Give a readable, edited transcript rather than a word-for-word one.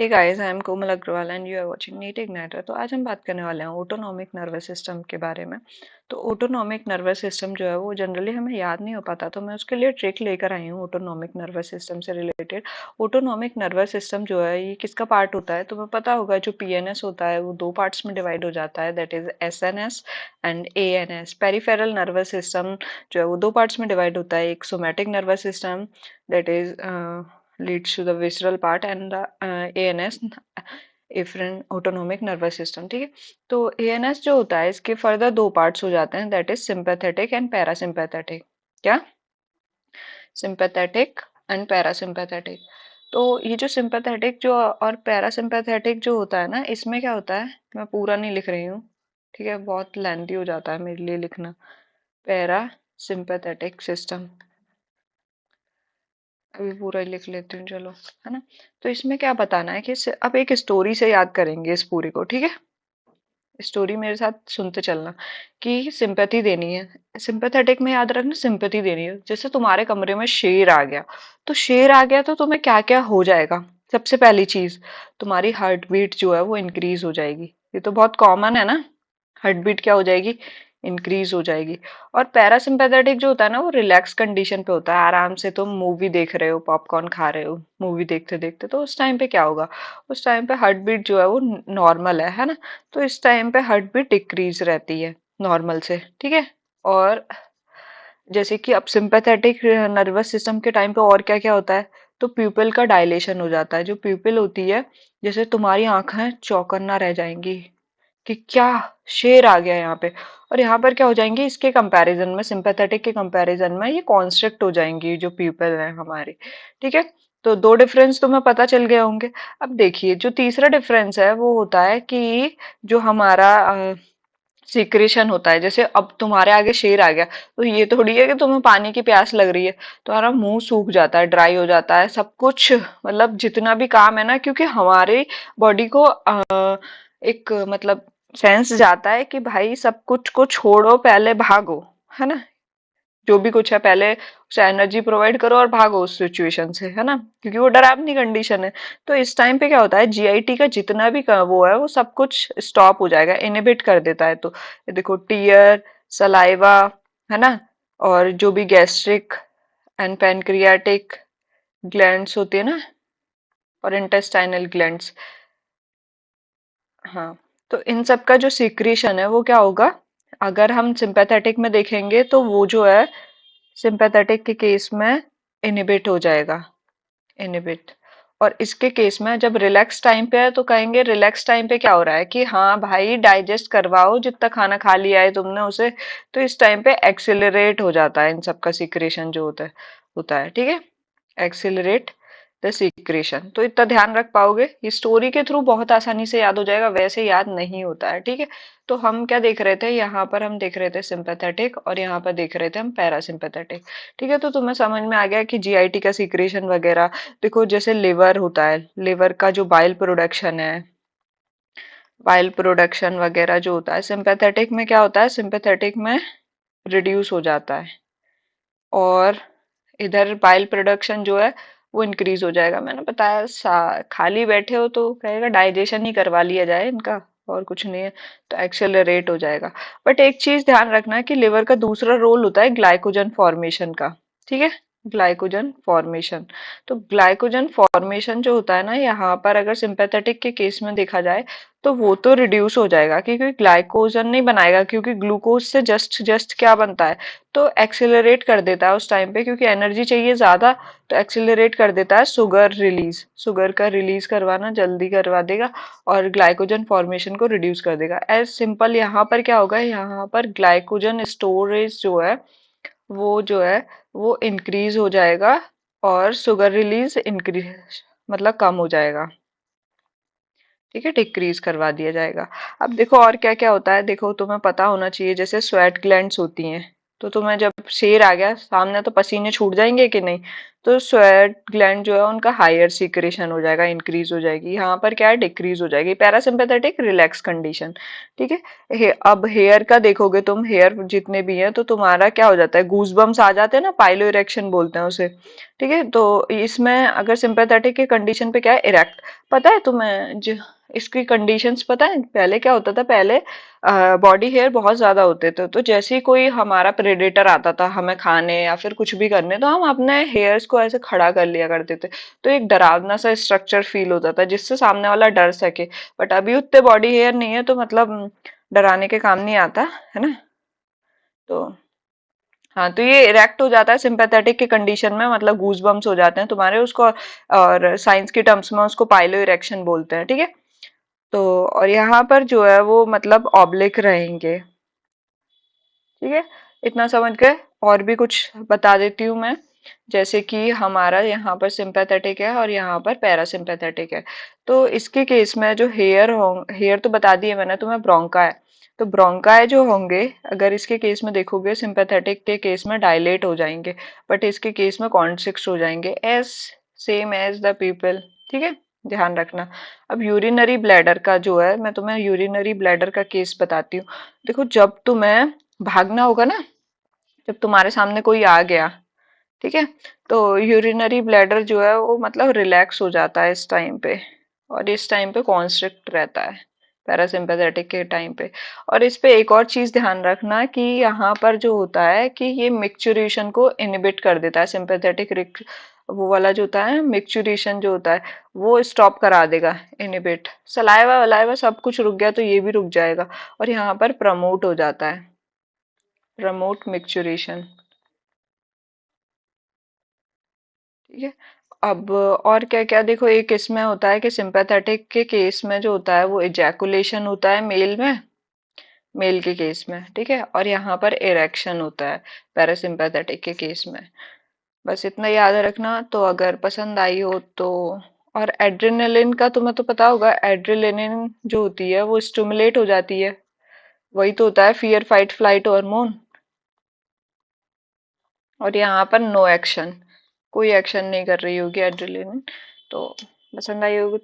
Hey guys, I am Komal Agarwal and you are watching NEET igniter. तो आज हम बात करने वाले हैं ऑटोनॉमिक नर्वस सिस्टम के बारे में। तो ऑटोनॉमिक नर्वस सिस्टम जो है वो जनरली हमें याद नहीं हो पाता, तो मैं उसके लिए ट्रिक लेकर आई हूँ ऑटोनॉमिक नर्वस सिस्टम से रिलेटेड। ऑटोनॉमिक नर्वस सिस्टम जो है ये किसका पार्ट होता है, तुम्हें पता होगा। जो पीएनएस होता है वो दो पार्ट्स में डिवाइड हो जाता है, that is SNS and ANS. Peripheral nervous system जो है वो दो पार्ट्स में डिवाइड होता है, एक somatic nervous system that is leads to the visceral part and the ANS efferent autonomic nervous system. ठीक है, तो एएनएस जो होता है इसके फर्दर दो पार्ट्स हो जाते हैं, that is sympathetic and parasympathetic. क्या? Sympathetic and parasympathetic. तो ये जो सिंपैथेटिक जो और पैरासिम्पैथेटिक जो होता है ना, इसमें क्या होता है, मैं पूरा नहीं लिख रही हूँ, ठीक है, बहुत लेंथी हो जाता है मेरे लिए लिखना। पैरा सिंपैथेटिक सिस्टम अभी पूरा ही लिख लेती हूँ, चलो, है ना। तो इसमें क्या बताना है कि अब एक स्टोरी से याद करेंगे इस पूरी को, ठीक है। स्टोरी मेरे साथ सुनते चलना कि सिंपैथी देनी है। सिंपैथेटिक में याद रखना सिंपैथी देनी है। जैसे तुम्हारे कमरे में शेर आ गया, तो शेर आ गया तो तुम्हें क्या क्या हो जाएगा। सबसे पहली चीज, तुम्हारी हार्ट बीट जो है वो इंक्रीज हो जाएगी। ये तो बहुत कॉमन है ना, हार्ट बीट क्या हो जाएगी, इंक्रीज हो जाएगी। और पैरासिम्पैथेटिक जो होता है ना वो रिलैक्स कंडीशन पे होता है, आराम से तुम मूवी देख रहे हो, पॉपकॉर्न खा रहे हो मूवी देखते देखते, तो उस टाइम पे क्या होगा, उस टाइम पे हार्ट बीट जो है वो नॉर्मल है ना। तो इस टाइम पे हार्ट बीट डिक्रीज रहती है नॉर्मल से, ठीक है। और जैसे कि अब सिंपैथेटिक नर्वस सिस्टम के टाइम पे और क्या क्या होता है, तो प्यूपिल का डायलेशन हो जाता है। जो प्यूपिल होती है, जैसे तुम्हारी आंखें चौकन्ना रह जाएंगी कि क्या शेर आ गया यहाँ पे। और यहाँ पर क्या हो जाएंगी, इसके कंपैरिजन में, सिंपैथेटिक के कंपैरिजन में ये कॉन्स्ट्रिक्ट हो जाएंगी जो पीपल है हमारी, ठीक है। तो दो डिफरेंस तुम्हें पता चल गए होंगे। अब देखिए जो तीसरा डिफरेंस है वो होता है कि जो हमारा सीक्रेशन होता है। जैसे अब तुम्हारे आगे शेर आ गया, तो ये थोड़ी है कि तुम्हें पानी की प्यास लग रही है, तुम्हारा मुंह सूख जाता है, ड्राई हो जाता है सब कुछ, मतलब जितना भी काम है ना, क्योंकि हमारे बॉडी को एक मतलब सेंस जाता है कि भाई सब कुछ को छोड़ो, पहले भागो, है ना। जो भी कुछ है पहले उसे एनर्जी प्रोवाइड करो और भागो उस सिचुएशन से, है ना, क्योंकि वो डरावनी कंडीशन है। तो इस टाइम पे क्या होता है, जीआईटी का जितना भी वो है वो सब कुछ स्टॉप हो जाएगा, इनिबिट कर देता है। तो ये देखो, टीयर, सलाइवा, है ना, और जो भी गैस्ट्रिक एंड पैनक्रियाटिक ग्लैंड्स होती है ना, और इंटेस्टाइनल ग्लैंड्स, हाँ। तो इन सब का जो सीक्रेशन है वो क्या होगा, अगर हम सिंपैथेटिक में देखेंगे तो वो जो है सिंपैथेटिक के केस में इनिबिट हो जाएगा, इनिबिट। और इसके केस में जब रिलैक्स टाइम पे है तो कहेंगे रिलैक्स टाइम पे क्या हो रहा है कि हाँ भाई डाइजेस्ट करवाओ जितना खाना खा लिया है तुमने उसे। तो इस टाइम पे एक्सिलरेट हो जाता है इन सब का सीक्रेशन जो होता है, ठीक है। एक्सिलरेट द सीक्रेशन, तो इतना ध्यान रख पाओगे, ये स्टोरी के थ्रू बहुत आसानी से याद हो जाएगा, वैसे याद नहीं होता है, ठीक है। तो हम क्या देख रहे थे यहाँ पर, हम देख रहे थे सिंपैथेटिक और यहाँ पर देख रहे थे हम पैरासिम्पैथेटिक, ठीक है। तो तुम्हें समझ में आ गया कि जीआईटी का सीक्रेशन वगैरह। देखो जैसे लिवर होता है, लिवर का जो बाइल प्रोडक्शन है, बाइल प्रोडक्शन वगैरह जो होता है, सिंपैथेटिक में क्या होता है, सिंपैथेटिक में रिड्यूस हो जाता है। और इधर बाइल प्रोडक्शन जो है वो इंक्रीज हो जाएगा। मैंने बताया खाली बैठे हो तो कहेगा डाइजेशन ही करवा लिया जाए इनका, और कुछ नहीं है, तो एक्सेलरेट हो जाएगा। बट एक चीज ध्यान रखना है कि लिवर का दूसरा रोल होता है ग्लाइकोजन फॉर्मेशन का, ठीक है। ग्लाइकोजन फॉर्मेशन, तो ग्लाइकोजन फॉर्मेशन जो होता है ना, यहाँ पर अगर सिंपैथेटिक के केस में देखा जाए तो वो तो रिड्यूस हो जाएगा, क्योंकि ग्लाइकोजन नहीं बनाएगा, क्योंकि ग्लूकोज से जस्ट जस्ट क्या बनता है, तो एक्सेलरेट कर देता है उस टाइम पे, क्योंकि एनर्जी चाहिए ज्यादा, तो एक्सेलरेट कर देता है शुगर रिलीज, शुगर का रिलीज करवाना जल्दी करवा देगा और ग्लाइकोजन फॉर्मेशन को रिड्यूस कर देगा। एज सिंपल यहाँ पर क्या होगा, यहाँ पर ग्लाइकोजन स्टोरेज जो है वो जो है वो इंक्रीज हो जाएगा और शुगर रिलीज इंक्रीज मतलब कम हो जाएगा, ठीक है, डिक्रीज करवा दिया जाएगा। अब देखो और क्या क्या होता है, देखो तुम्हें पता होना चाहिए, जैसे स्वेट ग्लैंड्स होती हैं, तो तुम्हें जब शेर आ गया सामने तो पसीने छूट जाएंगे कि नहीं? तो स्वेट ग्लैंड जो है उनका हायर सीक्रेशन हो जाएगा, इंक्रीज हो जाएगी। यहाँ पर क्या है, डिक्रीज हो जाएगी। Parasympathetic relax condition. ठीक है। अब हेयर का देखोगे तुम, हेयर जितने भी हैं तो तुम्हारा क्या हो जाता है, गूज बम्स आ जाते हैं ना, पाइलो इरेक्शन बोलते हैं उसे। ठीक है। तो इसमें अगर सिंपैथेटिक के कंडीशन पे क्या है, इरेक्ट। पता है तुम्हें इसकी कंडीशंस पता है पहले क्या होता था? पहले बॉडी हेयर बहुत ज्यादा होते थे, तो जैसे ही कोई हमारा प्रेडेटर आता था हमें खाने या फिर कुछ भी करने, तो हम अपने हेयर्स को ऐसे खड़ा कर लिया करते थे। तो एक डरावना सा स्ट्रक्चर फील होता था जिससे सामने वाला डर सके। बट अभी उतने बॉडी हेयर नहीं है तो मतलब डराने के काम नहीं आता है ना। तो हाँ, तो ये इरेक्ट हो जाता है सिंपैथेटिक के कंडीशन में, मतलब गूज बम्स हो जाते हैं तुम्हारे उसको। और साइंस की टर्म्स में उसको पाइलो इरेक्शन बोलते हैं। ठीक है। तो और यहाँ पर जो है वो मतलब ऑब्लिक रहेंगे। ठीक है। इतना समझ गए? और भी कुछ बता देती हूँ मैं। जैसे कि हमारा यहाँ पर सिंपैथेटिक है और यहाँ पर पैरासिम्पैथेटिक है। तो इसके केस में जो हेयर तो बता दिए मैंने तुम्हें, ब्रोंका है। तो ब्रोंकाई जो होंगे, अगर इसके केस में देखोगे सिंपैथेटिक के केस में डायलेट हो जाएंगे, बट इसके केस में कॉन्स्ट्रिक्ट हो जाएंगे, as same as the people. ठीक है। ध्यान रखना। अब यूरिनरी ब्लैडर का जो है, मैं तुम्हें यूरिनरी ब्लैडर का केस बताती हूँ। देखो, जब तुम्हें भागना होगा ना, जब तुम्हारे सामने कोई आ गया, ठीक है, तो यूरिनरी ब्लैडर जो है वो मतलब रिलैक्स हो जाता है इस टाइम पे। और इस टाइम पे कॉन्स्ट्रिक्ट रहता है पैरासिम्पेथेटिक के टाइम पे। और इस पे एक और चीज ध्यान रखना कि यहाँ पर जो होता है कि ये मिक्चुरेशन को इनिबिट कर देता है। सिंपैथेटिक वो वाला जो होता है मिक्चुरेशन जो होता है, वो स्टॉप करा देगा, इनिबिट। सलाइवा वलाइवा सब कुछ रुक गया तो ये भी रुक जाएगा। और यहाँ पर प्रमोट हो जाता है, प्रमोट मिक्चुरेशन। ठीक है। अब और क्या क्या देखो, एक इसमें होता है कि सिंपैथेटिक के केस में जो होता है वो इजैकुलेशन होता है मेल में, मेल के केस में। ठीक है। और यहाँ पर इरेक्शन होता है पैरासिम्पैथेटिक के केस में। बस इतना याद रखना। तो अगर पसंद आई हो तो। और एड्रेनलिन का तुम्हें तो पता होगा, एड्रेनलिन जो होती है वो स्टिमुलेट हो जाती है। वही तो होता है फियर फाइट फ्लाइट हार्मोन। और यहाँ पर नो एक्शन, कोई एक्शन नहीं कर रही होगी एड्रेनलिन। तो पसंद आई होगी।